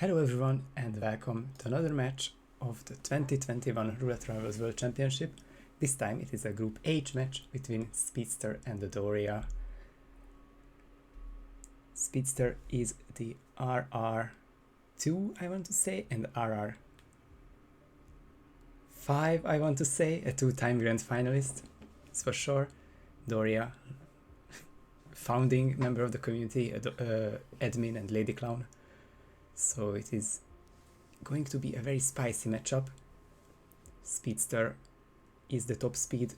Hello everyone and welcome to another match of the 2021 Roulette Rivals World Championship. This time it is a Group H match between Speedster and Adoria. Speedster is the RR2 I want to say, and RR5 I want to say, a two-time grand finalist, it's for sure. Adoria, founding member of the community, admin and lady clown. So it is going to be a very spicy matchup. Speedster is the top seed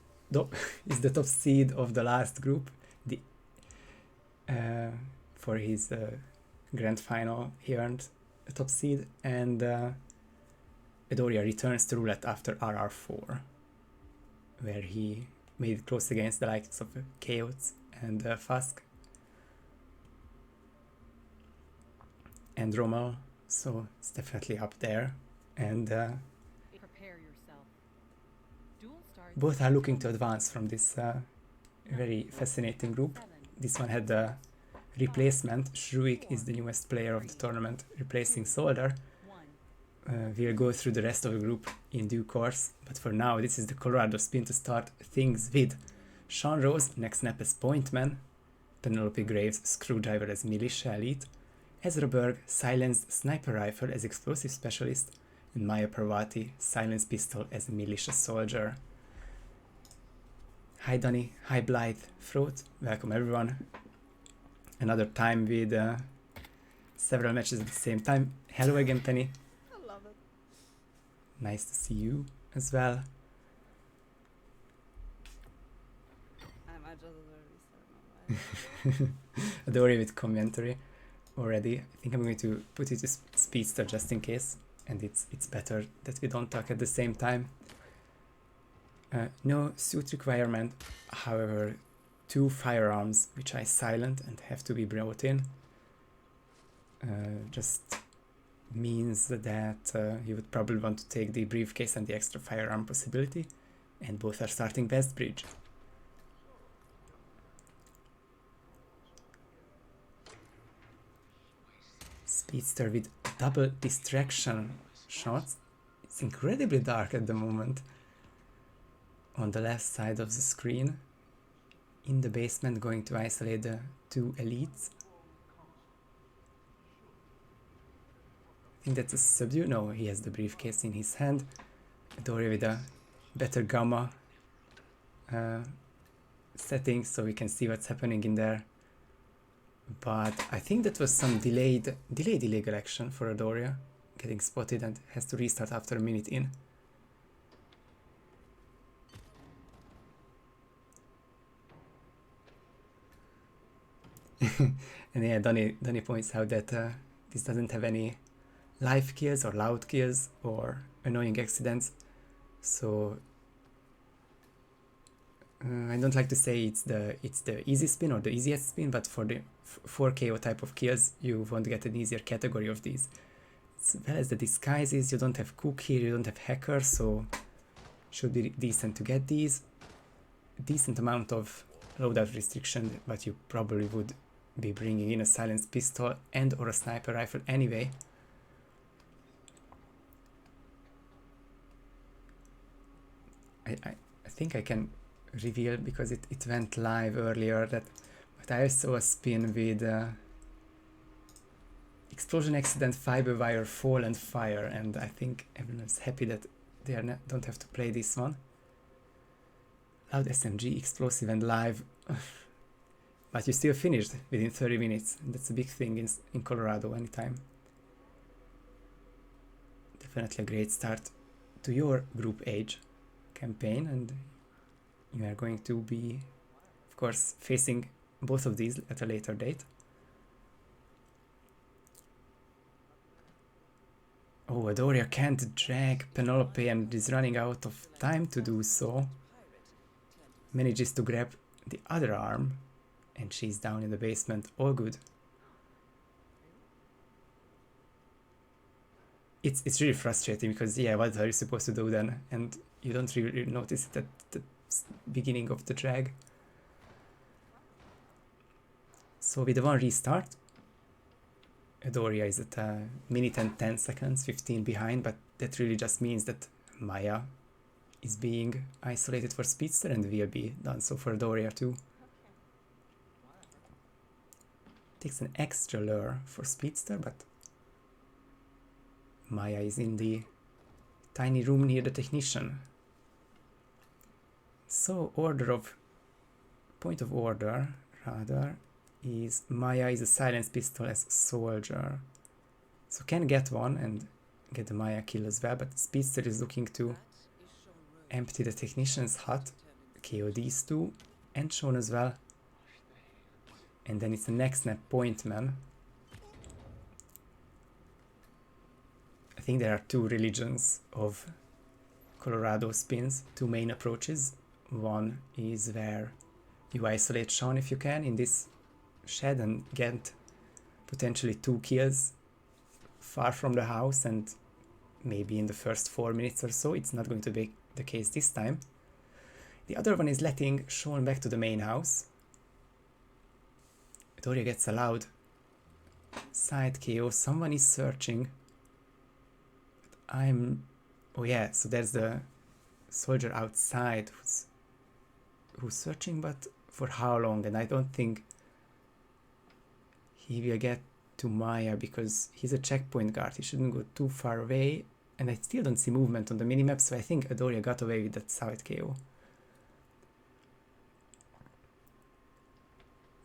of the last group. For his grand final, he earned a top seed, and Adoria returns to roulette after RR4, where he made it close against the likes of Chaos and Fask and Rommel, so it's definitely up there, and both are looking to advance from this very fascinating group. This one had the replacement. Shruik is the newest player of the tournament, replacing Solder. We'll go through the rest of the group in due course, but for now this is the Colorado spin to start things with. Sean Rose, next snap as Pointman, Penelope Graves, Screwdriver as Militia Elite, Ezra Berg, Silenced Sniper Rifle as Explosive Specialist, and Maya Parvati, Silenced Pistol as Militia Soldier. Hi Donny, hi Blythe, Throat, welcome everyone. Another time with several matches at the same time. Hello again, Penny. I love it. Nice to see you as well. I might just already start my Adoria with commentary already. I think I'm going to put it to Speedster just in case, and it's better that we don't talk at the same time. No suit requirement, however, 2 firearms which I silent and have to be brought in. Just means that you would probably want to take the briefcase and the extra firearm possibility, and both are starting West Bridge. Speedster with double distraction shots. It's incredibly dark at the moment on the left side of the screen. In the basement, going to isolate the 2 elites. I think that's a subdue. No, he has the briefcase in his hand. Adoria with a better gamma setting, so we can see what's happening in there. But I think that was some delayed illegal action for Adoria, getting spotted and has to restart after a minute in. And yeah, Donny points out that this doesn't have any live kills or loud kills or annoying accidents, so I don't like to say it's the easy spin or the easiest spin, but for the 4KO type of kills you won't get an easier category of these. As well as the disguises, you don't have cook here, you don't have hacker, so should be decent to get these. Decent amount of loadout restriction, but you probably would be bringing in a silenced pistol and or a sniper rifle anyway. I think I can reveal, because it went live earlier, that but I saw a spin with explosion accident, fiber wire, fall and fire, and I think everyone's happy that they don't have to play this one. Loud SMG, explosive and live. But you still finished within 30 minutes. That's a big thing in Colorado anytime. Definitely a great start to your Group H campaign, and you are going to be, of course, facing both of these at a later date. Oh, Adoria can't drag Penelope and is running out of time to do so. Manages to grab the other arm, and she's down in the basement. All good. It's really frustrating, because yeah, what are you supposed to do then? And you don't really notice it at the beginning of the drag. So with the one restart, Adoria is at a minute and 10 seconds, 15 behind, but that really just means that Maya is being isolated for Speedster and will be done so for Adoria too. Takes an extra lure for Speedster, but Maya is in the tiny room near the technician. So point of order rather is Maya is a silence pistol as soldier. So can get one and get the Maya kill as well, but Speedster is looking to empty the technician's hut, KO these two, and Sean as well. And then it's the next snap Pointman. I think there are two religions of Colorado spins, two main approaches. One is where you isolate Sean if you can in this shed and get potentially 2 kills far from the house, and maybe in the first 4 minutes or so. It's not going to be the case this time. The other one is letting Sean back to the main house. Adoria gets a loud side KO. Someone is searching. Oh yeah, so there's the soldier outside who's searching, but for how long? And I don't think he will get to Maya because he's a checkpoint guard. He shouldn't go too far away, and I still don't see movement on the minimap, so I think Adoria got away with that side KO.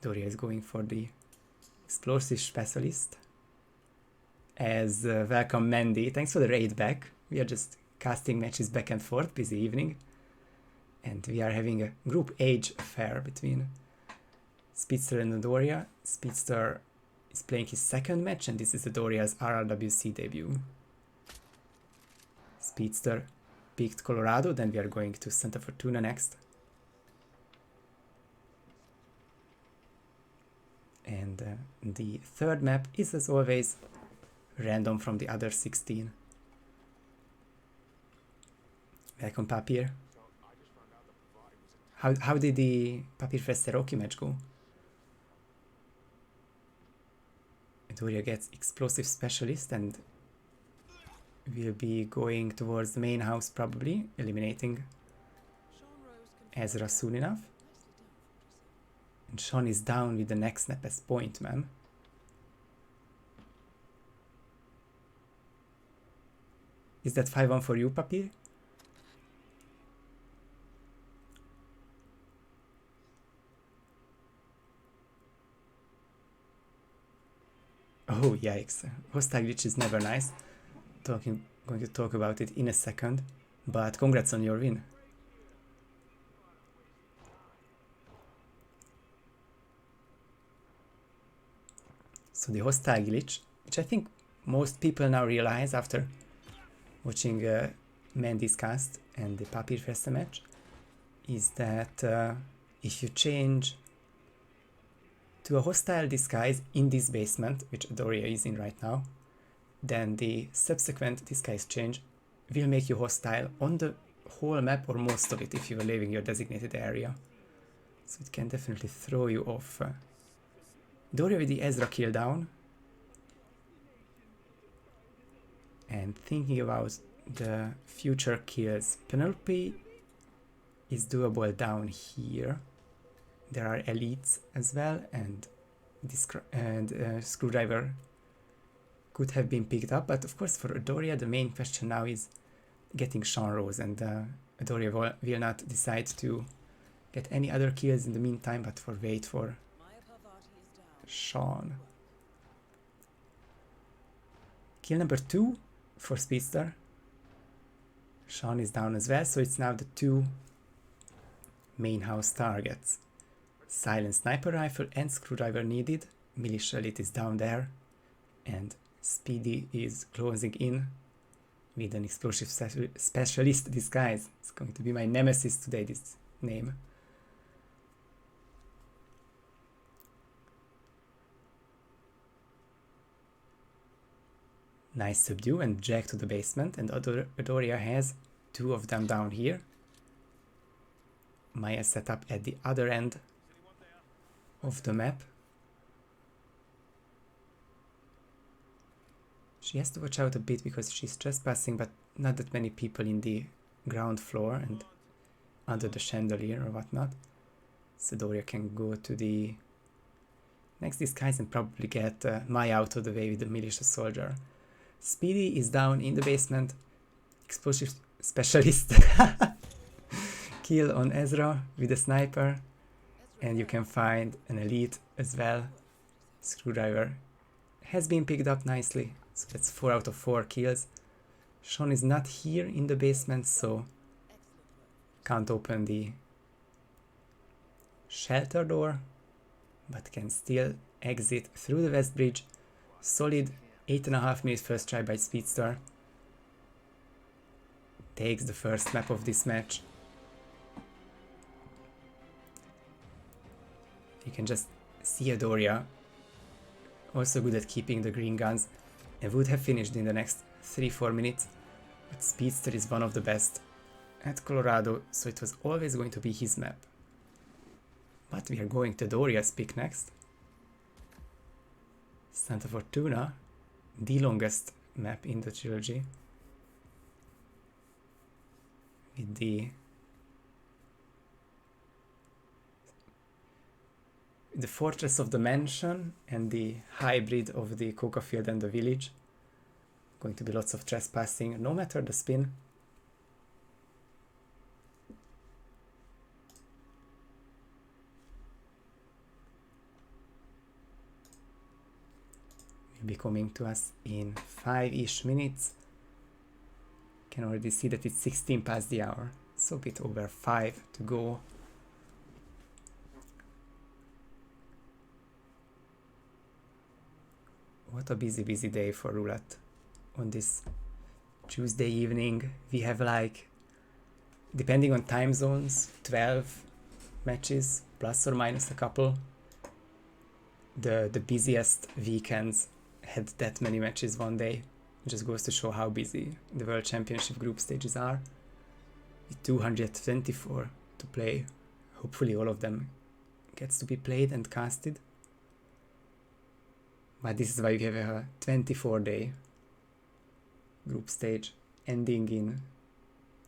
Adoria is going for the explosive specialist. As welcome Mandy, thanks for the raid back. We are just casting matches back and forth, busy evening. And we are having a group age affair between Speedster and Adoria. Speedster is playing his second match, and this is Adoria's RRWC debut. Speedster picked Colorado, then we are going to Santa Fortuna next. And the third map is, as always, random from the other 16. Welcome, Papir. How did the Papir Festeroki match go? Adoria gets explosive specialist and will be going towards the main house, probably eliminating Ezra soon enough. And Sean is down with the next snap as Pointman. Is that 5-1 for you, Papir? Oh, yikes. Hostile glitch is never nice. Going to talk about it in a second. But congrats on your win. So the hostile glitch, which I think most people now realize after watching Mandy's cast and the Papir Festa match, is that if you change to a hostile disguise in this basement, which Adoria is in right now, then the subsequent disguise change will make you hostile on the whole map or most of it if you are leaving your designated area. So it can definitely throw you off. Adoria with the Ezra kill down. And thinking about the future kills, Penelope is doable down here. There are elites as well, and Screwdriver could have been picked up, but of course for Adoria the main question now is getting Sean Rose, and Adoria will not decide to get any other kills in the meantime, but wait for Sean. Kill number 2 for Speedster. Sean is down as well, so it's now the 2 main house targets. Silent sniper rifle and screwdriver needed. Militia elite is down there, and Speedy is closing in with an explosive specialist disguise. It's going to be my nemesis today, this name. Nice subdue and jack to the basement, and Adoria has 2 of them down here. Maya set up at the other end of the map. She has to watch out a bit because she's trespassing, but not that many people in the ground floor and under the chandelier or whatnot. So Adoria can go to the next disguise and probably get Maya out of the way with the militia soldier. Speedy is down in the basement. Explosive specialist. Kill on Ezra with a sniper. And you can find an elite as well. Screwdriver has been picked up nicely. So that's 4 out of 4 kills. Sean is not here in the basement, so can't open the shelter door, but can still exit through the west bridge. Solid 8.5 minutes first try by Speedster. Takes the first map of this match. You can just see Adoria, also good at keeping the green guns, and would have finished in the next 3-4 minutes, but Speedster is one of the best at Colorado, so it was always going to be his map. But we are going to Adoria's pick next. Santa Fortuna, the longest map in the trilogy, with the fortress of the mansion and the hybrid of the coca field and the village. Going to be lots of trespassing, no matter the spin. Will be coming to us in 5-ish minutes. Can already see that it's 16 past the hour, so a bit over 5 to go. What a busy day for Roulette. On this Tuesday evening, we have, like, depending on time zones, 12 matches, plus or minus a couple. The busiest weekends had that many matches one day. It just goes to show how busy the World Championship group stages are. With 224 to play. Hopefully all of them gets to be played and casted. But this is why we have a 24-day group stage ending in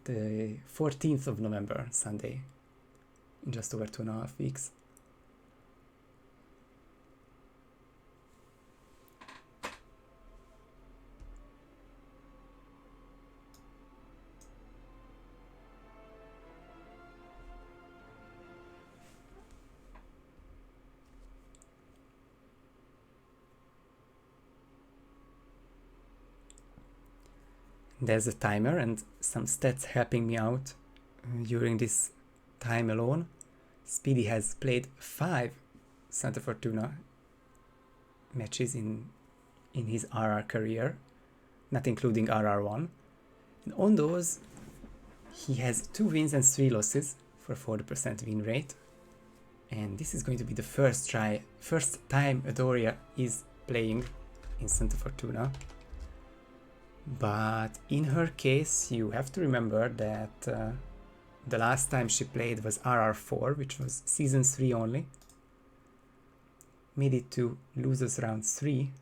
the 14th of November, Sunday, in just over 2.5 weeks. There's a timer and some stats helping me out during this time alone. Speedy has played 5 Santa Fortuna matches in his RR career, not including RR1. And on those, he has 2 wins and 3 losses for 40% win rate. And this is going to be the first time Adoria is playing in Santa Fortuna. But in her case, you have to remember that the last time she played was RR4, which was Season 3 only. Made it to losers round 3.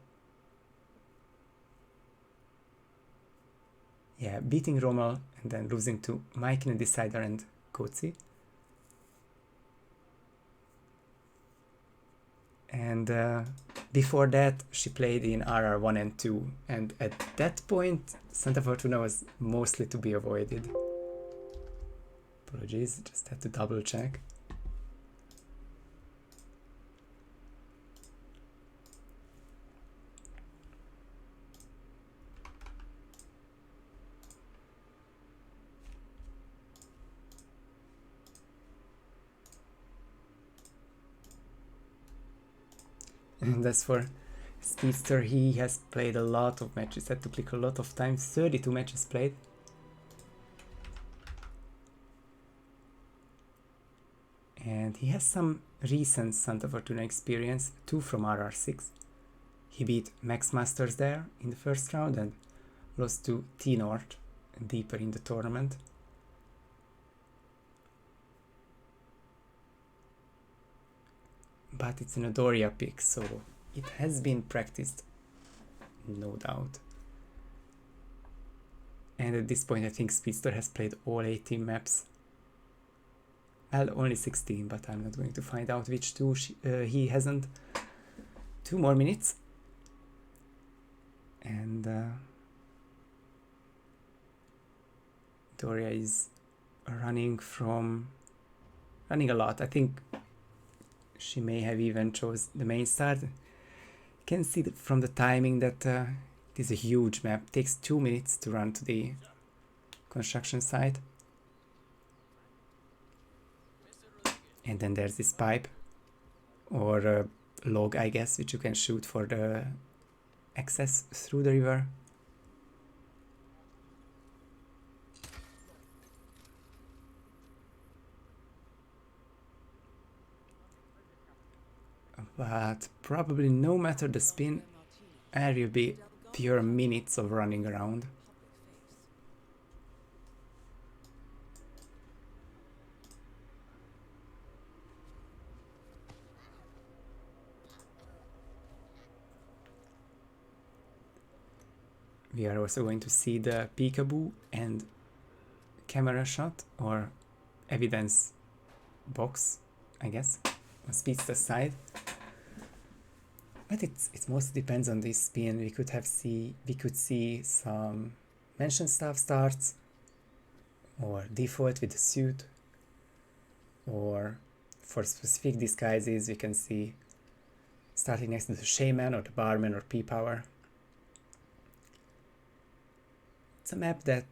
Yeah, beating Rommel and then losing to Mike in the Decider and Coetzee. And before that, she played in RR1 and 2, and at that point, Santa Fortuna was mostly to be avoided. Apologies, just had to double check. And as for Speedster, he has played a lot of matches, had to click a lot of times, 32 matches played. And he has some recent Santa Fortuna experience, 2 from RR6. He beat Max Masters there in the first round and lost to T-North deeper in the tournament. But it's an Adoria pick, so it has been practiced, no doubt. And at this point I think Speedster has played all 18 maps. Well, only 16, but I'm not going to find out which two he hasn't. 2 more minutes. And Adoria is running a lot. I think she may have even chose the main start. You can see from the timing that it is a huge map. It takes 2 minutes to run to the construction site. And then there's this pipe or a log, I guess, which you can shoot for the access through the river. But probably no matter the spin, there will be pure minutes of running around. We are also going to see the peekaboo and camera shot or evidence box, I guess, on Speedster side. But it mostly depends on this spin. We could see some mention staff starts, or default with the suit, or for specific disguises we can see starting next to the shaman or the barman or P-power. It's a map that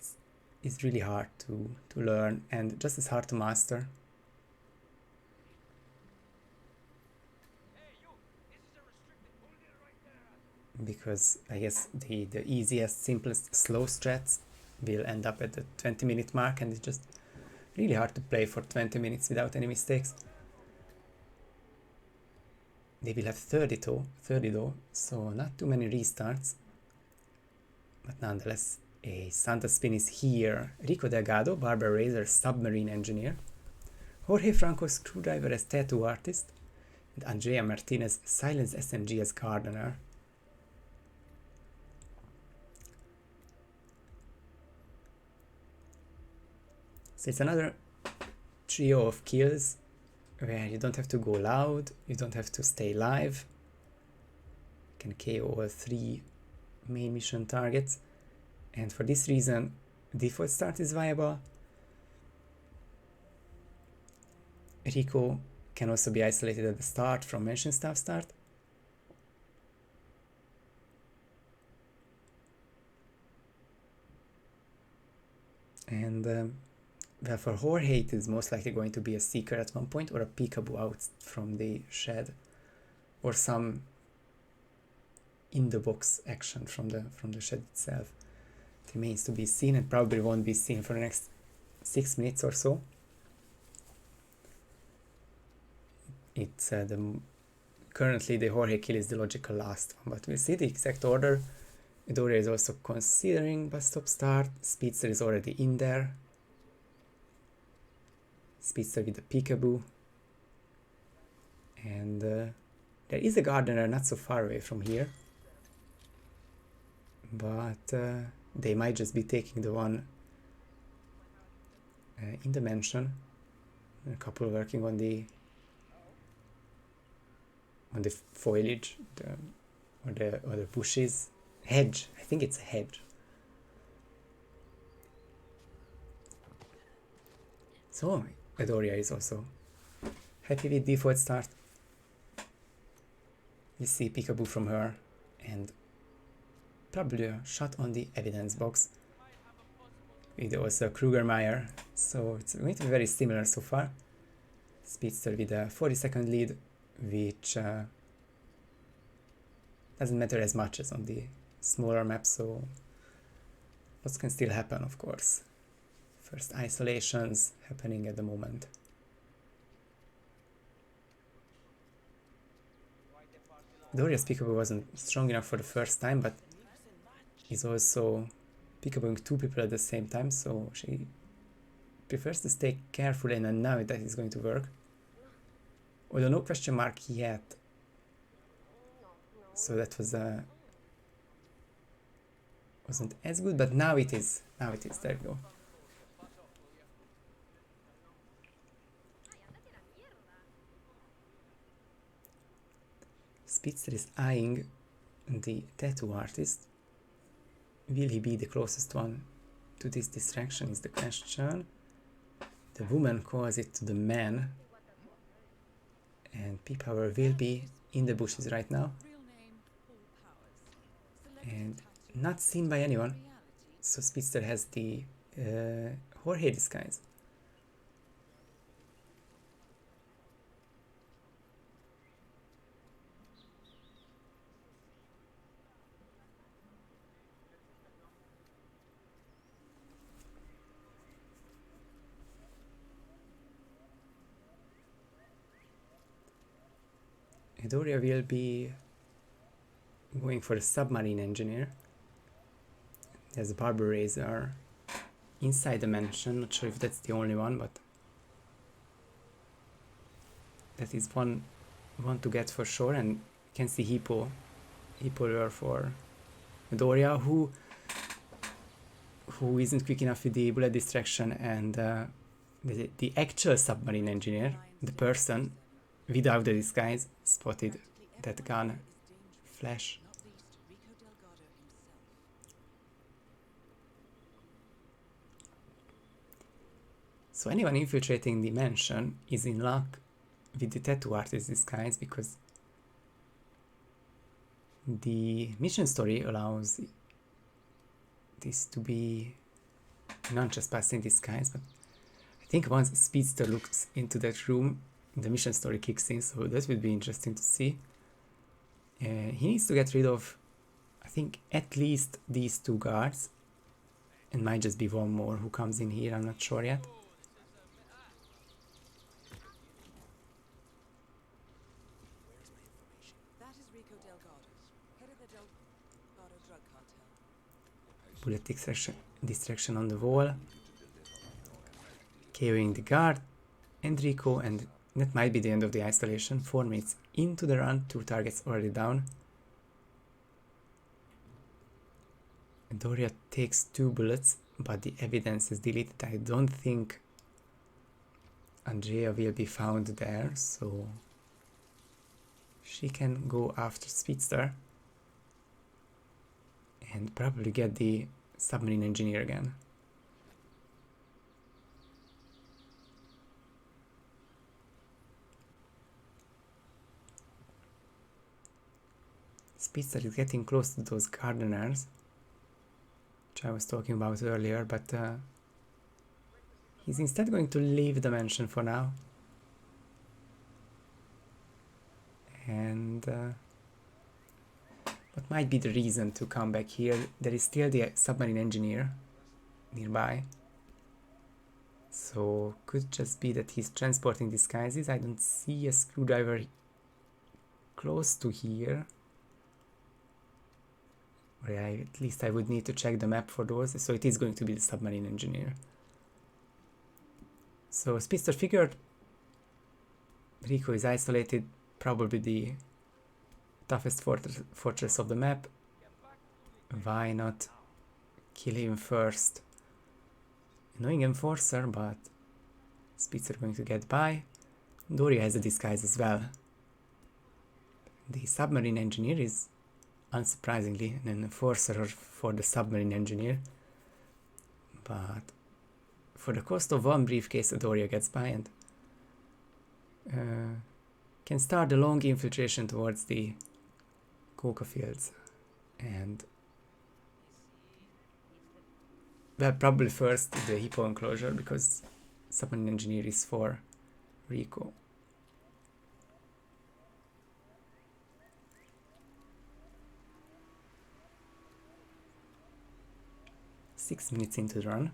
is really hard to learn and just as hard to master. Because I guess the easiest, simplest, slow strats will end up at the 20-minute mark, and it's just really hard to play for 20 minutes without any mistakes. They will have 30 though, so not too many restarts. But nonetheless, a Santa spin is here. Rico Delgado, Barbara Razor, submarine engineer. Jorge Franco, screwdriver as tattoo artist. And Andrea Martinez, silence SMG as gardener. So it's another trio of kills where you don't have to go loud, you don't have to stay live. You can KO all 3 main mission targets, and for this reason default start is viable. Rico can also be isolated at the start from mention staff start. And well, for Jorge it is most likely going to be a seeker at one point, or a peekaboo out from the shed, or some in the box action from the shed itself. It remains to be seen, and probably won't be seen for the next 6 minutes or so. It's currently the Jorge kill is the logical last one, but we'll see the exact order. Adoria is also considering bus stop start. Speedster is already in there. Speedster with the peekaboo. And there is a gardener not so far away from here. But they might just be taking the one in the mansion. A couple working on the foliage, or the bushes. Hedge. I think it's a hedge. So Adoria is also happy with default start. We see peekaboo from her, and probably a shot on the evidence box with also Krugermeyer. So it's going to be very similar so far. Speedster with a 40-second lead, which doesn't matter as much as on the smaller maps, so lots can still happen, of course. First isolations happening at the moment. Doria's peekaboo wasn't strong enough for the first time, but is also peekabooing 2 people at the same time, so she prefers to stay careful, and I know that is going to work. Although no question mark yet. So that was a wasn't as good, but now it is. Now it is. There we go. Speedster is eyeing the tattoo artist. Will he be the closest one to this distraction is the question. The woman calls it to the man. And P-Power will be in the bushes right now. And not seen by anyone. So Speedster has the Jorge disguise. Adoria will be going for a submarine engineer. There's a barber razor inside the mansion. Not sure if that's the only one, but that is one to get for sure. And you can see Hippo lure for Adoria, who isn't quick enough with the bullet distraction, and the actual submarine engineer, the person without the disguise, spotted that gun flash. So anyone infiltrating the mansion is in luck with the tattoo artist disguise, because the mission story allows this to be non-trespassing disguise, but I think once Speedster looks into that room, the mission story kicks in, so that would be interesting to see. He needs to get rid of, I think, at least these two guards, and might just be one more who comes in here, I'm not sure yet. Bullet distraction on the wall, KOing the guard, Enrico, and that might be the end of the isolation. 4 minutes into the run, 2 targets already down. Adoria takes 2 bullets, but the evidence is deleted. I don't think Andrea will be found there, so she can go after Speedster and probably get the submarine engineer again. Speedster is getting close to those gardeners, which I was talking about earlier, but he's instead going to leave the mansion for now. And what might be the reason to come back here? There is still the submarine engineer nearby. So could just be that he's transporting disguises. I don't see a screwdriver close to here. Or at least I would need to check the map for those. So it is going to be the submarine engineer. So Speedster figured Rico is isolated, probably the toughest fortress of the map. Why not kill him first? Annoying enforcer, but Speedster going to get by. Doria has a disguise as well. The submarine engineer is unsurprisingly an enforcer for the submarine engineer, but for the cost of 1 briefcase, Adoria gets by and can start the long infiltration towards the coca fields. And well, probably first the Hippo enclosure, because submarine engineer is for Rico. Six minutes into the run,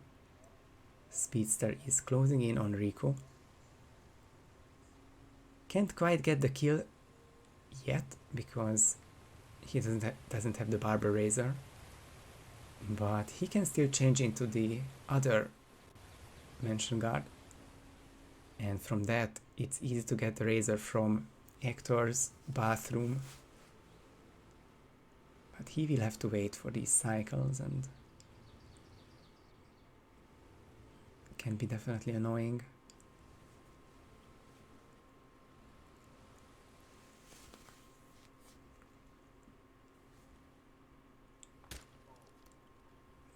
Speedster is closing in on Rico. Can't quite get the kill yet because he doesn't have the barber razor, but he can still change into the other mansion guard, and from that it's easy to get the razor from Hector's bathroom. But he will have to wait for these cycles and can be definitely annoying.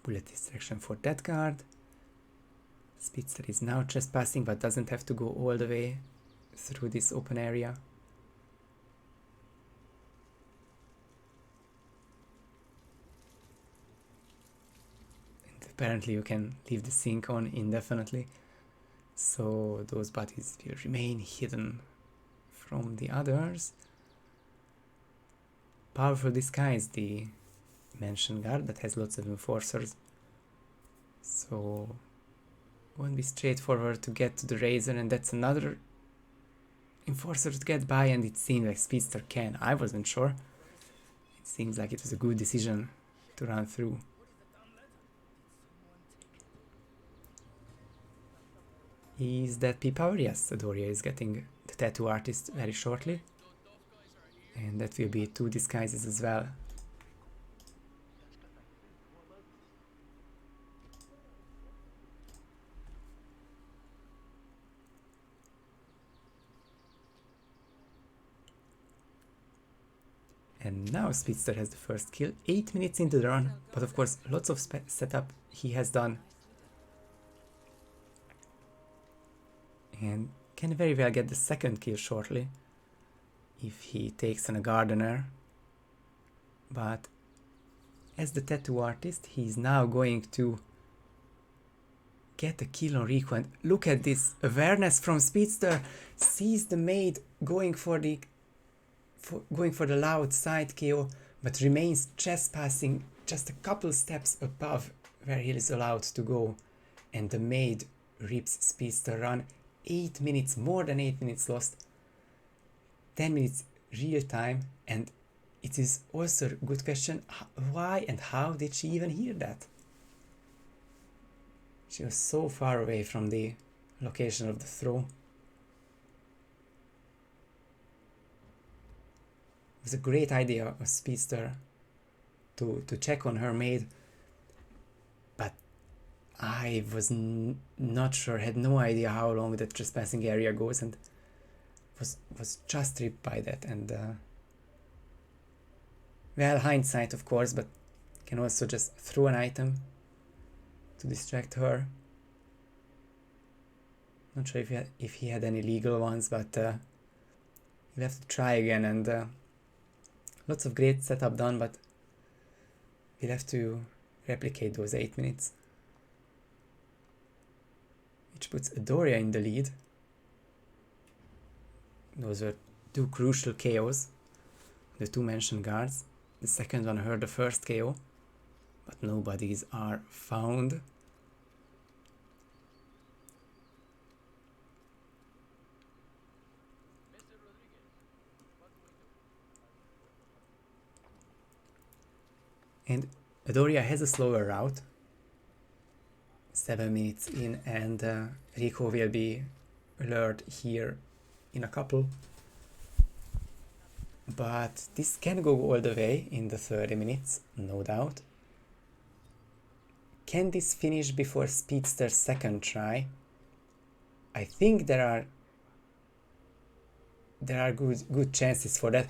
Bullet distraction for that guard. Speedster is now trespassing but doesn't have to go all the way through this open area. And apparently you can leave the sync on indefinitely, so those bodies will remain hidden from the others. Powerful disguise, the mentioned guard that has lots of enforcers, so won't be straightforward to get to the Razor, and that's another enforcer to get by, and it seemed like Speedster can. I wasn't sure. It seems like it was a good decision to run through. Is that P-Power? Yes, Adoria is getting the tattoo artist very shortly, and that will be 2 disguises as well. And now Speedster has the first kill, 8 minutes into the run, but of course lots of setup he has done. And can very well get the second kill shortly if he takes on a gardener. But as the tattoo artist, he's now going to get a kill on Rico. And look at this awareness from Speedster. Sees the maid going for the loud side KO, but remains trespassing just a couple steps above where he is allowed to go. And the maid rips Speedster run. 8 minutes, more than 8 minutes lost. 10 minutes real time, and it is also a good question, why and how did she even hear that? She was so far away from the location of the throw. It was a great idea of Speedster to check on her maid, but I was not sure, had no idea how long the trespassing area goes, and was just tripped by that. And well, hindsight of course, but can also just throw an item to distract her. Not sure if he had any legal ones, but he'll have to try again. And lots of great setup done, but we'll have to replicate those 8 minutes, which puts Adoria in the lead. Those were 2 crucial KOs, the 2 mentioned guards. The second one heard the first KO, but no bodies are found. And Adoria has a slower route, 7 minutes in, and Rico will be lured here in a couple. But this can go all the way in the 30 minutes, no doubt. Can this finish before Speedster's second try? I think there are good chances for that.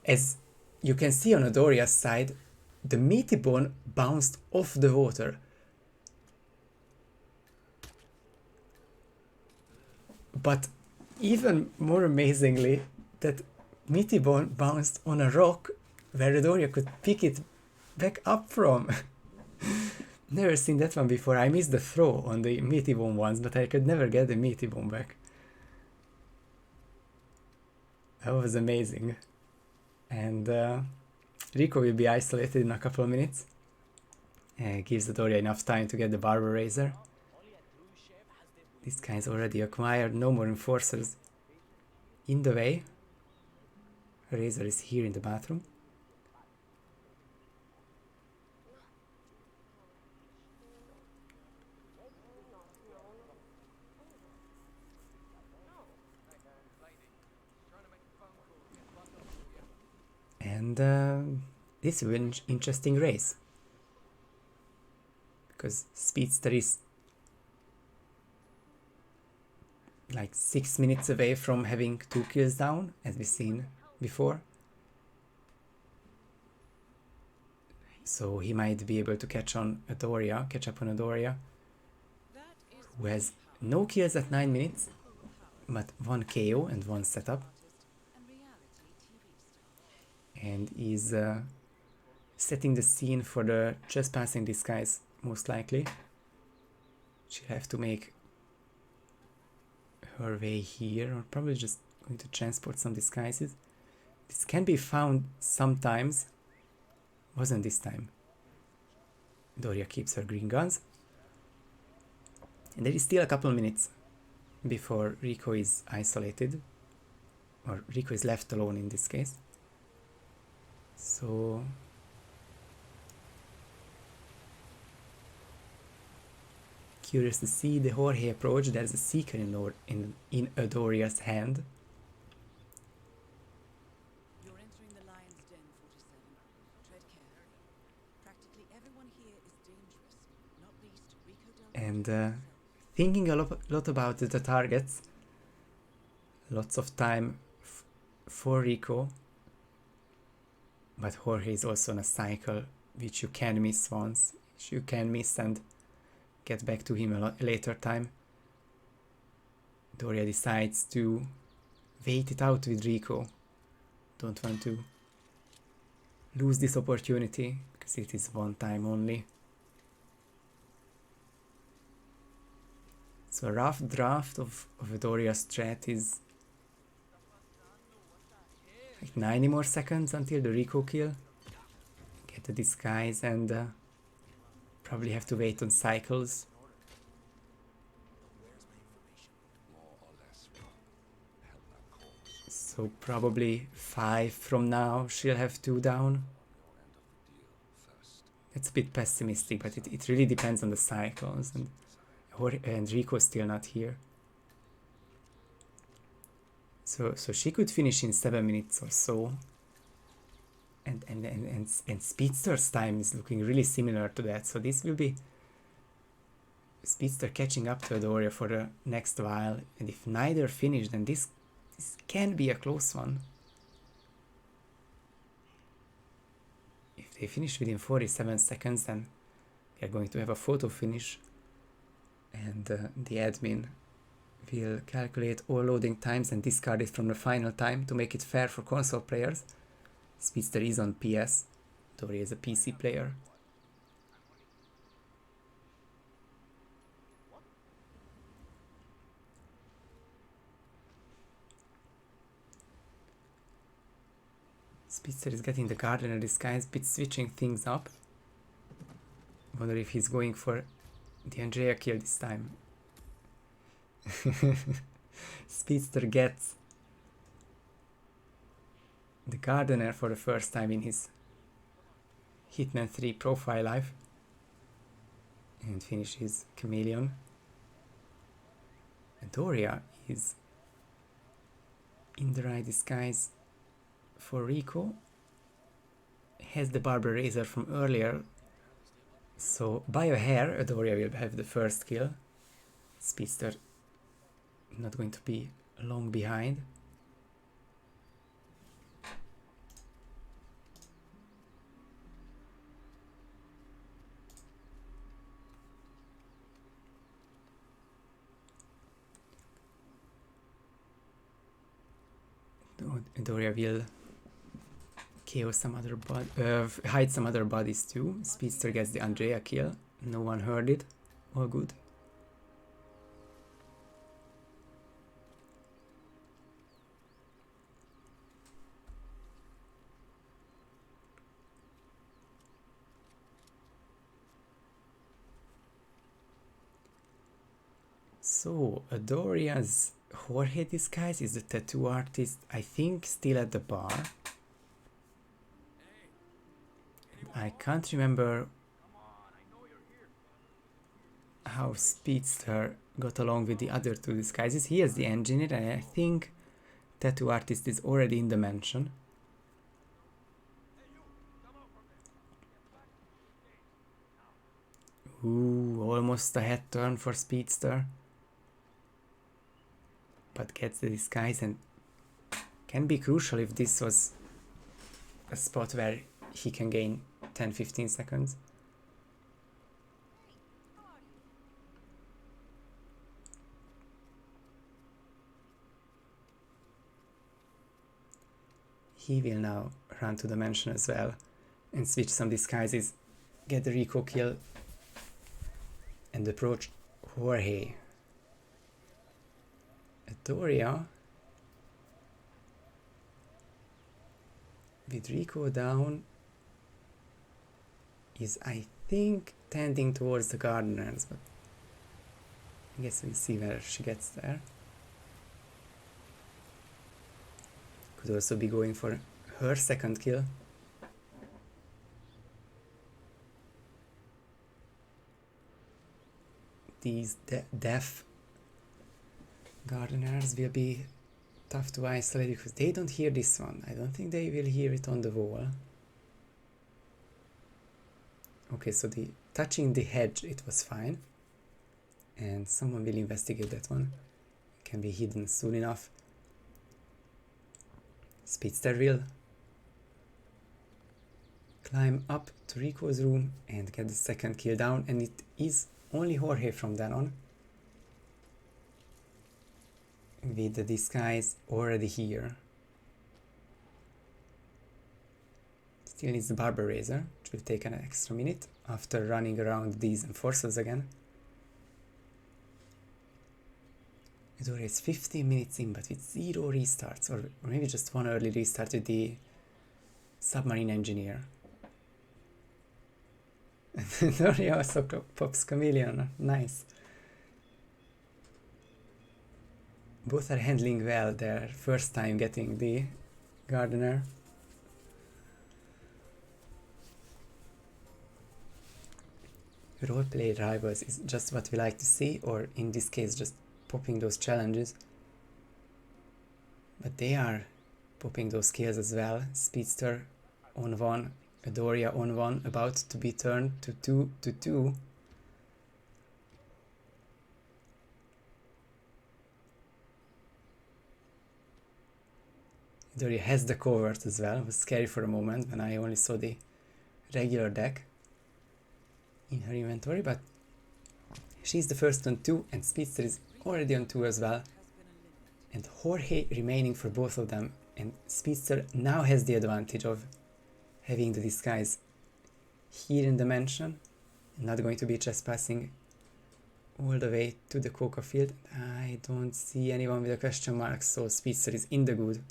As you can see on Adoria's side, the meaty bone bounced off the water. But even more amazingly, that meaty bone bounced on a rock where Adoria could pick it back up from. Never seen that one before. I missed the throw on the meaty bone once, but I could never get the meaty bone back. That was amazing. And Rico will be isolated in a couple of minutes. Gives Adoria enough time to get the Barber Razor. This guy's already acquired, no more enforcers in the way. Razor is here in the bathroom. And this will be an interesting race. Because Speedster is like 6 minutes away from having 2 kills down, as we've seen before. So he might be able to catch up on Adoria, who has no kills at 9 minutes, but 1 KO and 1 setup. And is setting the scene for the trespassing disguise, most likely. She'll have to make her way here, or probably just going to transport some disguises. This can be found sometimes. Wasn't this time. Adoria keeps her green guns. And there is still a couple minutes before Rico is isolated. Or Rico is left alone in this case. So curious to see the Jorge approach. There's a seeker in Adoria's hand. You're entering the lion's den, 47. Tread care. Practically everyone here is dangerous, not least Rico Del And thinking a lot about the targets. Lots of time for Rico. But Jorge is also on a cycle which you can miss once. Which you can miss and get back to him a later time. Adoria decides to wait it out with Rico. Don't want to lose this opportunity because it is one time only. So a rough draft of Adoria's strat is like 90 more seconds until the Rico kill. Get the disguise and probably have to wait on cycles. So probably 5 from now she'll have 2 down. It's a bit pessimistic, but it really depends on the cycles, and Rico's still not here. So she could finish in 7 minutes or so. And Speedster's time is looking really similar to that. So this will be Speedster catching up to Adoria for the next while. And if neither finish, then this can be a close one. If they finish within 47 seconds, then we are going to have a photo finish. And the admin will calculate all loading times and discard it from the final time to make it fair for console players. Speedster is on PS, Adoria is a PC player. Speedster is getting the Gardener disguise, bit switching things up. Wonder if he's going for the Andrea kill this time. Speedster gets the Gardener for the first time in his Hitman 3 profile life and finishes Chameleon. Adoria is in the right disguise for Rico, has the Barber Razor from earlier, so by a hair Adoria will have the first kill. Speedster not going to be long behind. Adoria will KO some other hide some other bodies too. Speedster gets the Andrea kill. No one heard it. All good. So Adoria's Jorge disguise is the tattoo artist, I think, still at the bar. I can't remember how Speedster got along with the other 2 disguises. He has the engineer, and I think tattoo artist is already in the mansion. Ooh, almost a head turn for Speedster. But gets the disguise and can be crucial if this was a spot where he can gain 10-15 seconds. He will now run to the mansion as well and switch some disguises, get the Rico kill and approach Jorge. Adoria with Rico down is, I think, tending towards the gardeners, but I guess we'll see where she gets there. Could also be going for her second kill. These deaf gardeners will be tough to isolate because they don't hear this one. I don't think they will hear it on the wall. Okay, so the touching the hedge, it was fine. And someone will investigate that one. It can be hidden soon enough. Speedster will climb up to Rico's room and get the second kill down, and it is only Jorge from then on, with the disguise already here. Still needs the barber razor, which will take an extra minute after running around these enforcers again. Adoria is 15 minutes in, but with 0 restarts, or maybe just 1 early restart with the submarine engineer. Adoria also pops Chameleon, nice. Both are handling well their first time getting the gardener. Roleplay rivals is just what we like to see, or in this case just popping those challenges. But they are popping those kills as well. Speedster on 1, Adoria on 1, about to be turned to 2-2. Adoria has the covert as well. It was scary for a moment when I only saw the regular deck in her inventory, but she's the first on 2 and Speedster is already on 2 as well. And Jorge remaining for both of them, and Speedster now has the advantage of having the disguise here in the mansion, not going to be trespassing all the way to the coca field. I don't see anyone with a question mark, so Speedster is in the good.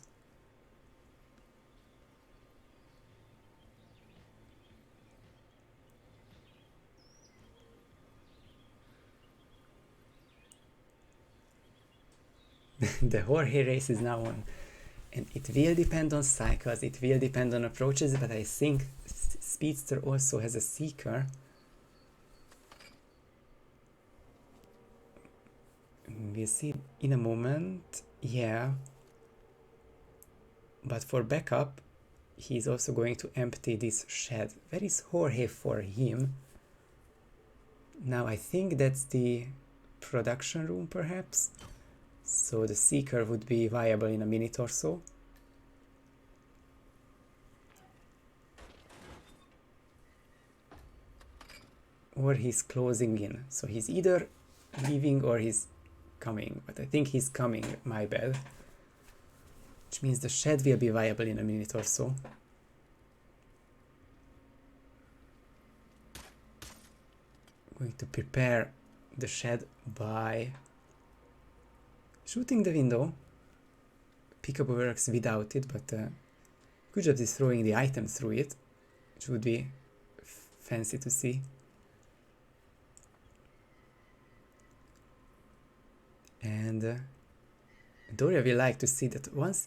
The Jorge race is now on, and it will depend on cycles, it will depend on approaches, but I think Speedster also has a seeker. We'll see in a moment, yeah. But for backup, he's also going to empty this shed. Where is Jorge for him? Now I think that's the production room perhaps. So the seeker would be viable in a minute or so. Or he's closing in. So he's either leaving or he's coming. But I think he's coming, my bad. Which means the shed will be viable in a minute or so. Going to prepare the shed by shooting the window. Pickup works without it, but good job is throwing the item through it, which would be fancy to see. And Adoria will like to see that once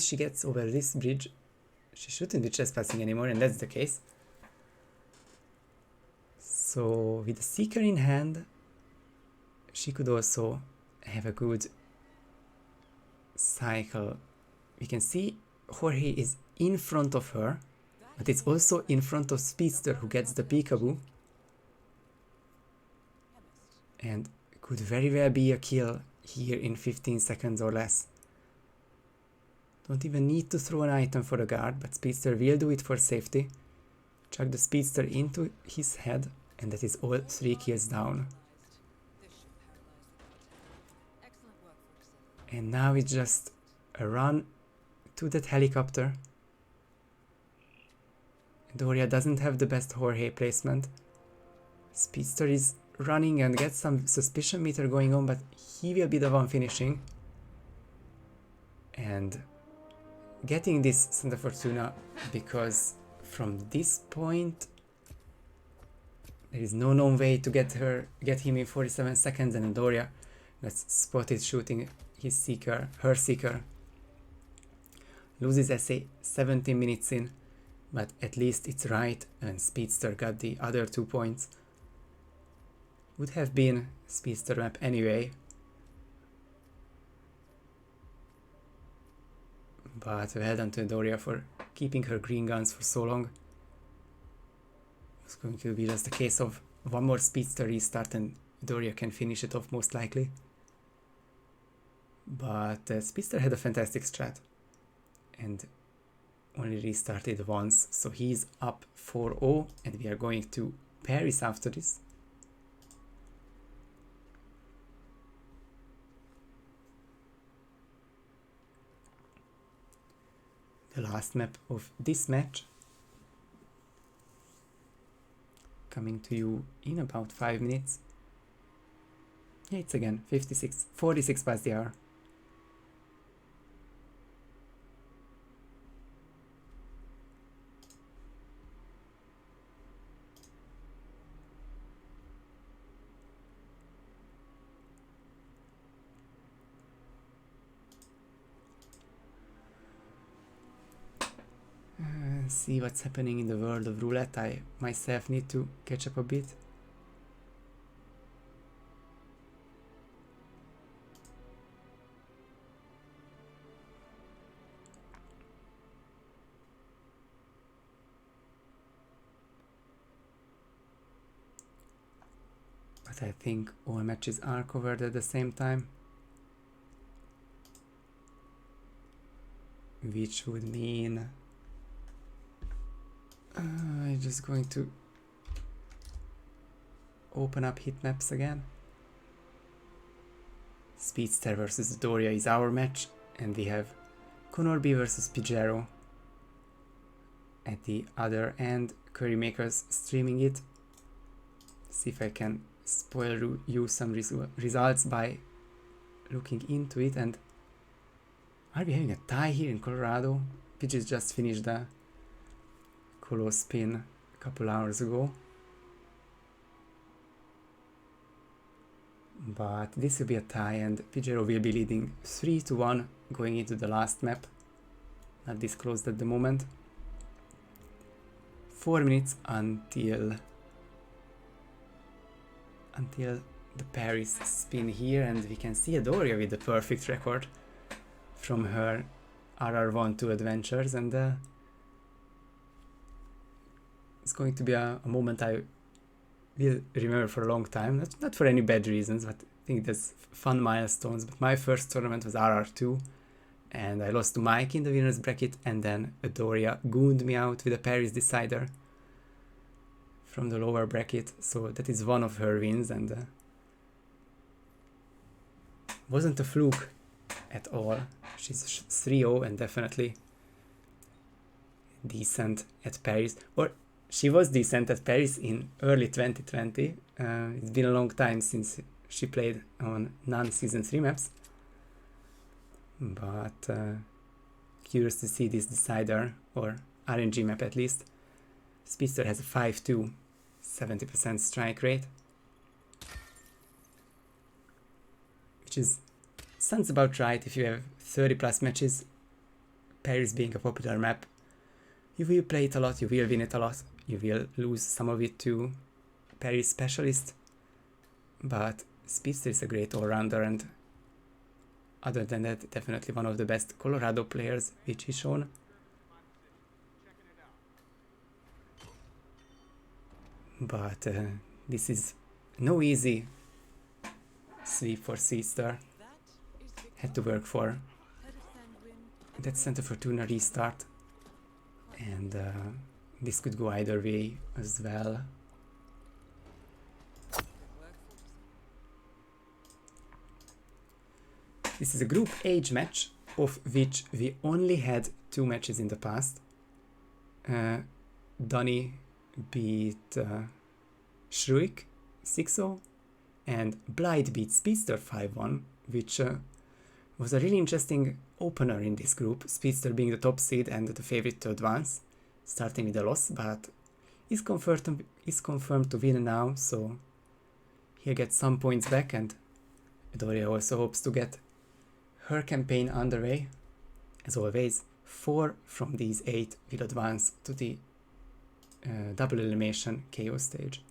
she gets over this bridge, she shouldn't be trespassing anymore, and that's the case. So with the seeker in hand, she could also have a good cycle. We can see Jorge is in front of her, but it's also in front of Speedster, who gets the peekaboo. and could very well be a kill here in 15 seconds or less. Don't even need to throw an item for the guard, but Speedster will do it for safety. Chuck the Speedster into his head, and that is all 3 kills down. This should paralyze the cartel. Excellent work, 47. And now it's just a run to that helicopter. Adoria doesn't have the best Jorge placement. Speedster is running and gets some suspicion meter going on, but he will be the one finishing. And getting this Santa Fortuna, because from this point there is no known way to get him in 47 seconds, and Adoria gets spotted shooting his seeker, her seeker. Loses essay 17 minutes in, but at least it's right, and Speedster got the other 2 points. Would have been Speedster map anyway, but well done to Adoria for keeping her green guns for so long. It's going to be just a case of one more Speedster restart and Adoria can finish it off most likely. But Speedster had a fantastic strat and only restarted once, so he's up 4-0 and we are going to Paris after this. The last map of this match, coming to you in about 5 minutes. Yeah, it's again 46 past the hour. See what's happening in the world of roulette. I myself need to catch up a bit. But I think all matches are covered at the same time, which would mean I'm just going to open up hit maps again. Speedster versus Adoria is our match, and we have Connor B versus Pijero at the other end. Currymakers streaming it. See if I can spoil you some results by looking into it. And are we having a tie here in Colorado? Pidgeys just finished the Colo spin a couple hours ago. But this will be a tie and Pijero will be leading 3-1 going into the last map. Not disclosed at the moment. 4 minutes until the Paris spin here, and we can see Adoria with the perfect record from her RR1-2 adventures, and it's going to be a moment I will remember for a long time, not for any bad reasons, but I think there's fun milestones. But my first tournament was RR2, and I lost to Mike in the winner's bracket, and then Adoria gooned me out with a Paris decider from the lower bracket, so that is one of her wins, and wasn't a fluke at all. She's 3-0 and definitely decent at Paris, or she was decent at Paris in early 2020. It's been a long time since she played on non-season 3 maps, but curious to see this decider, or RNG map at least. Speedster has a 5-2, 70% strike rate, which sounds about right if you have 30 plus matches. Paris being a popular map, you will play it a lot, you will win it a lot, you will lose some of it to Paris specialist, but Speedster is a great all-rounder, and other than that, definitely one of the best Colorado players which is shown. But this is no easy sweep for Speedster. That is victory. Had to work for Head of Sanguine. that center Fortuna restart. And this could go either way as well. Work Fortuna. This is a group age match, of which we only had 2 matches in the past. Donny beat Shruik 6-0 and Blythe beat Speedster 5-1, which was a really interesting opener in this group, Speedster being the top seed and the favorite to advance, starting with a loss, but is confirmed to win now, so he'll get some points back, and Adoria also hopes to get her campaign underway. As always, 4 from these 8 will advance to the double elimination KO stage.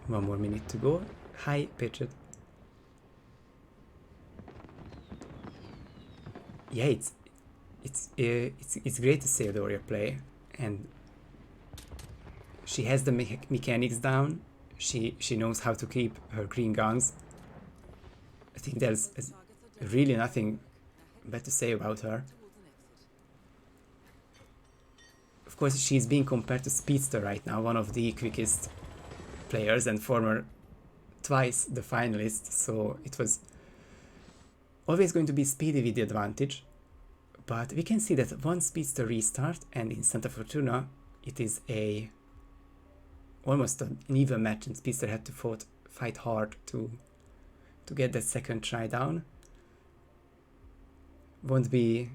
One more minute to go. High pitched. Yeah, it's great to see Adoria play, and she has the mechanics down. She knows how to keep her green guns. I think there's really nothing bad to say about her. Of course, she's being compared to Speedster right now, one of the quickest players and former twice the finalist, so it was always going to be Speedy with the advantage. But we can see that one Speedster restart, and in Santa Fortuna it is almost an even match, and Speedster had to fight hard to get that second try down. Won't be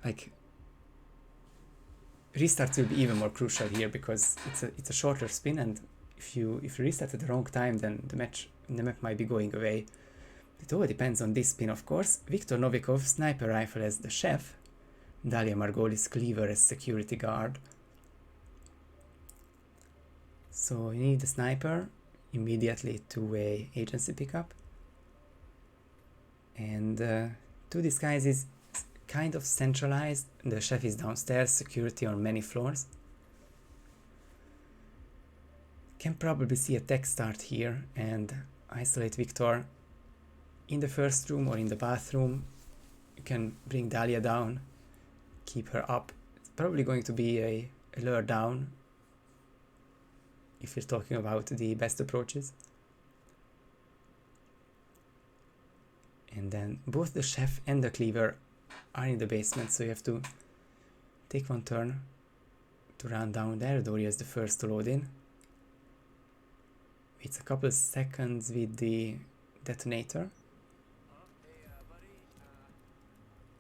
like restarts will be even more crucial here, because it's a shorter spin, and if you restart at the wrong time, then the map might be going away. It all depends on this spin, of course. Viktor Novikov sniper rifle as the chef, Dalia Margolis cleaver as security guard. So you need the sniper immediately to a agency pickup, and 2 disguise is kind of centralized. The chef is downstairs, security on many floors. Can probably see a tech start here and isolate Viktor in the first room or in the bathroom. You can bring Dalia down, keep her up. It's probably going to be a lure down if you're talking about the best approaches. And then both the chef and the cleaver are in the basement, so you have to take one turn to run down there. Adoria is the first to load in. Waits a couple of seconds with the detonator.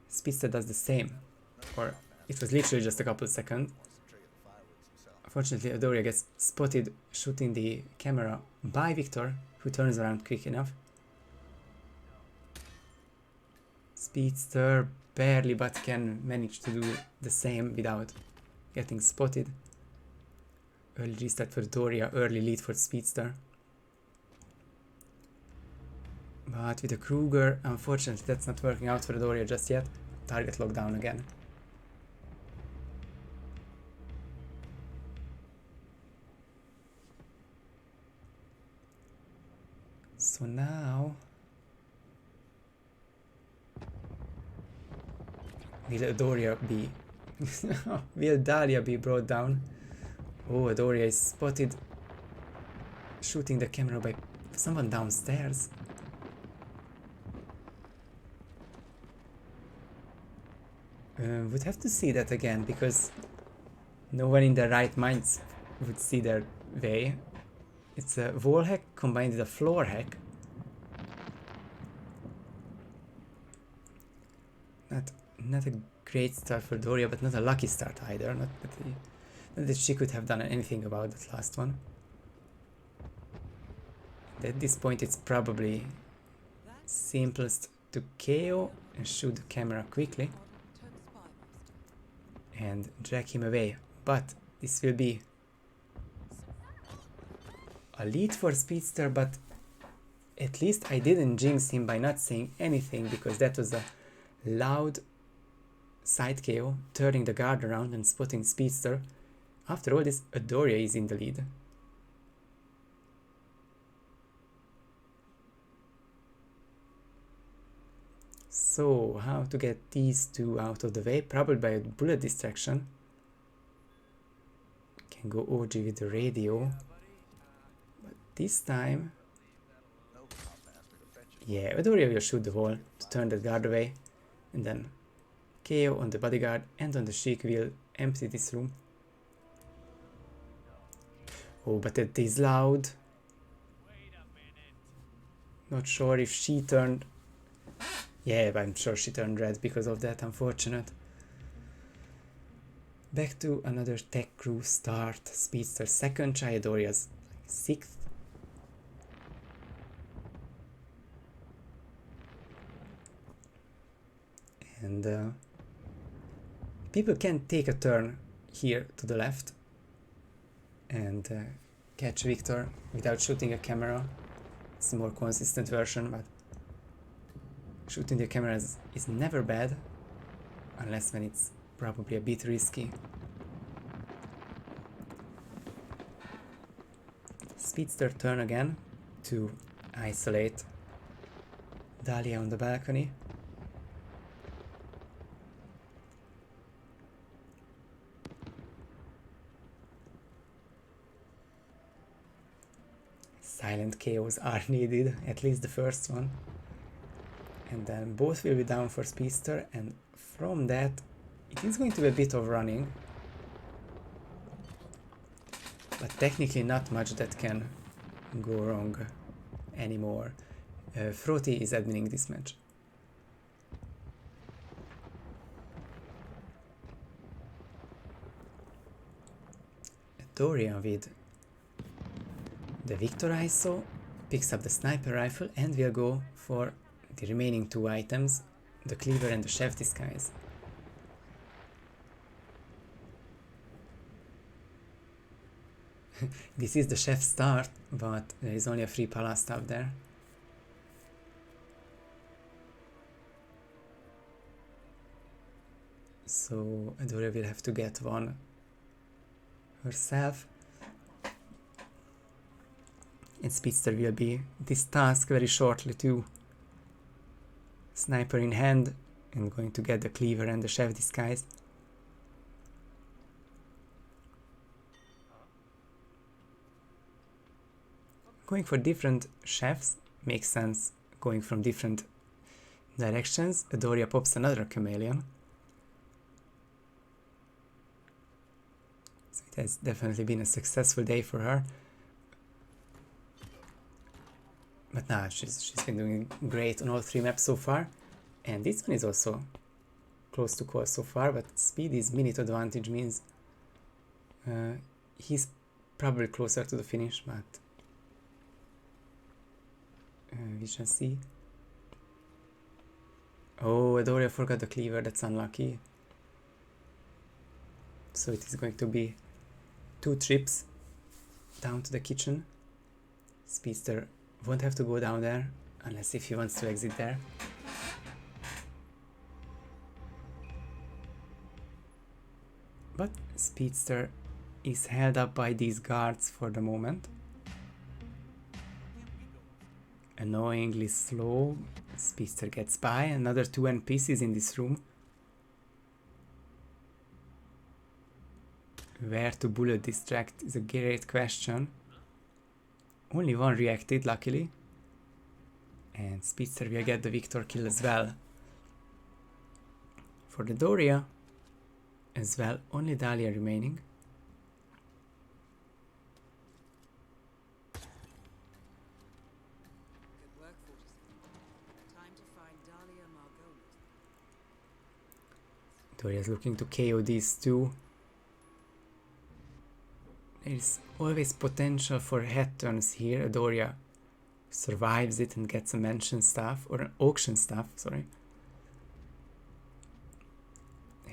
Speedster does the same, or it was literally just a couple of seconds. Unfortunately, Adoria gets spotted shooting the camera by Viktor, who turns around quick enough. Speedster barely, but can manage to do the same without getting spotted. Early restart for Adoria, early lead for Speedster. But with the Kruger, unfortunately that's not working out for Adoria just yet. Target locked down again. So now will Adoria be will Dalia be brought down? Oh, Adoria is spotted shooting the camera by someone downstairs. Would have to see that again, because no one in their right minds would see their way. It's a wall hack combined with a floor hack. Not a great start for Adoria, but not a lucky start either. Not that she could have done anything about that last one. At this point it's probably simplest to KO and shoot the camera quickly and drag him away, but this will be a lead for Speedster, but at least I didn't jinx him by not saying anything, because that was a Loud side KO, turning the guard around and spotting Speedster. After all this, Adoria is in the lead. So, how to get these two out of the way? Probably by a bullet distraction. Can go OG with the radio. But this time... yeah, Adoria will shoot the wall to turn that guard away. And then KO on the bodyguard and on the Sheik will empty this room. Oh, but it is loud. Not sure if she turned... yeah, but I'm sure she turned red because of that, unfortunate. Back to another tech crew start. Speedster second, Adoria's sixth. And people can take a turn here to the left and catch Victor without shooting a camera. It's a more consistent version, but shooting the camera is never bad, unless when it's probably a bit risky. Speedster turn again to isolate Dahlia on the balcony. Silent KOs are needed, at least the first one. And then both will be down for Speedster, and from that it is going to be a bit of running. But technically not much that can go wrong anymore. Froti is adminning this match. Adoria with the Victor ISO picks up the sniper rifle and will go for the remaining two items, the cleaver and the chef disguise. This is the chef start, but there is only a free palace stuff there. So Adoria will have to get one herself. And Speedster will be this task very shortly too. Sniper in hand and going to get the cleaver and the chef disguise. Going for different chefs makes sense, going from different directions. Adoria pops another chameleon. So it has definitely been a successful day for her. But now she's been doing great on all three maps so far. And this one is also close to call so far, but Speedy's minute advantage means he's probably closer to the finish, but we shall see. Oh, Adoria forgot the cleaver, that's unlucky. So it is going to be 2 trips down to the kitchen. Speedster won't have to go down there, unless if he wants to exit there. But Speedster is held up by these guards for the moment. Annoyingly slow. Speedster gets by. Another 2 NPCs in this room. Where to bullet distract is a great question. Only one reacted, luckily. And Speedster will get the Victor kill as well. For the Adoria as well, only Dahlia remaining. Good work, Fortuna. Time to find Dahlia Margolis. Adoria is looking to KO these two. There is always potential for head turns here. Adoria survives it and gets a mention staff, or an auction staff, sorry.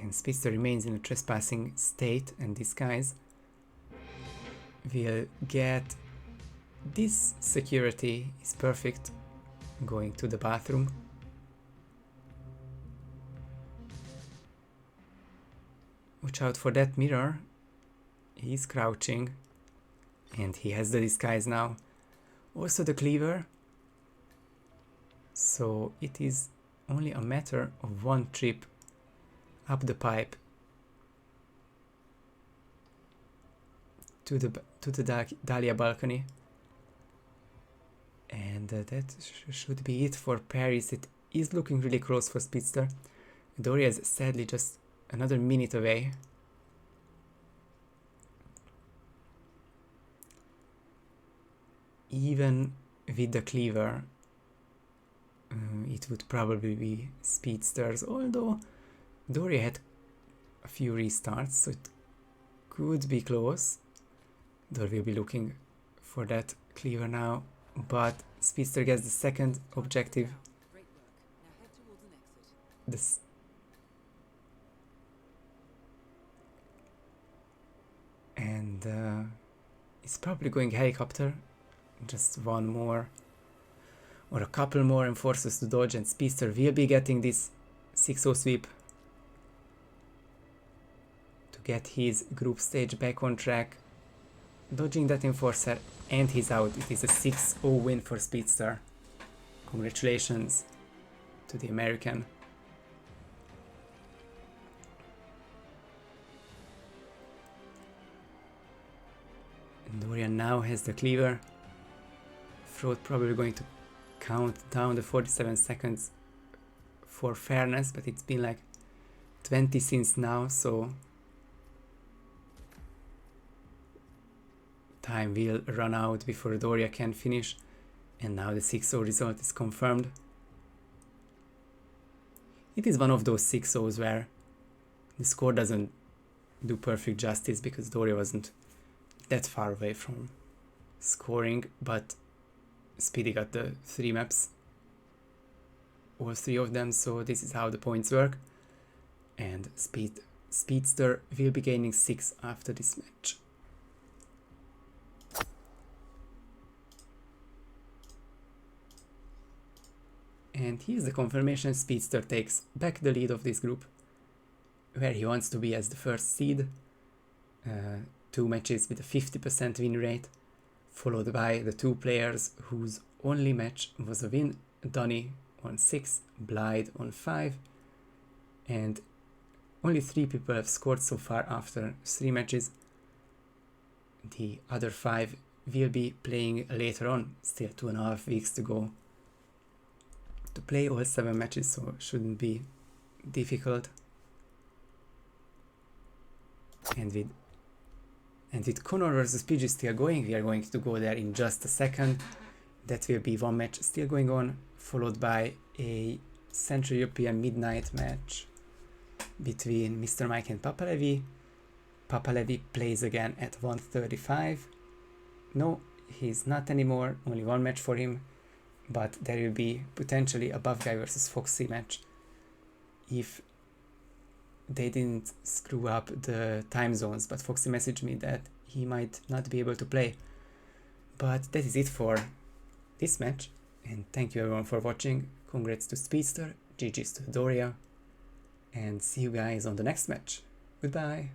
And Speedster remains in a trespassing state, and these guys will get this security is perfect, going to the bathroom. Watch out for that mirror. He's crouching. And he has the disguise now. Also the cleaver. So it is only a matter of one trip up the pipe to the Dahlia balcony. And that should be it for Paris. It is looking really close for Speedster. Adoria is sadly just another minute away. Even with the cleaver, it would probably be Speedsters, although Adoria had a few restarts, so it could be close. Adoria will be looking for that cleaver now, but Speedster gets the second objective. Great work. Now head towards an exit. This and it's probably going helicopter. Just one more or a couple more and forces to dodge, and Speedster will be getting this 6-0 sweep to get his group stage back on track. Dodging that enforcer, and he's out. It is a 6-0 win for Speedster. Congratulations to the American. Adoria now has the cleaver. Throat probably going to count down the 47 seconds for fairness, but it's been like 20 since now, so time will run out before Adoria can finish. And now the 6-0 result is confirmed. It is one of those 6-0s where the score doesn't do perfect justice because Adoria wasn't that far away from scoring, but Speedy got the 3 maps, all 3 of them, so this is how the points work. And Speedster will be gaining 6 after this match. And here's the confirmation. Speedster takes back the lead of this group, where he wants to be as the first seed. 2 matches with a 50% win rate, followed by the 2 players whose only match was a win. Donny on 6, Blythe on 5, and only 3 people have scored so far after 3 matches. The other 5 will be playing later on, still 2.5 weeks to go to play all 7 matches, so it shouldn't be difficult. And with Connor versus PG still going, we are going to go there in just a second. That will be 1 match still going on, followed by a Central European midnight match between Mr. Mike and Papalevi. Papalevi plays again at 1:35. No, he's not anymore, only 1 match for him, but there will be potentially a Buff Guy versus Foxy match if they didn't screw up the time zones, but Foxy messaged me that he might not be able to play. But that is it for this match, and thank you everyone for watching. Congrats to Speedster, GG's to Adoria, and see you guys on the next match. Goodbye!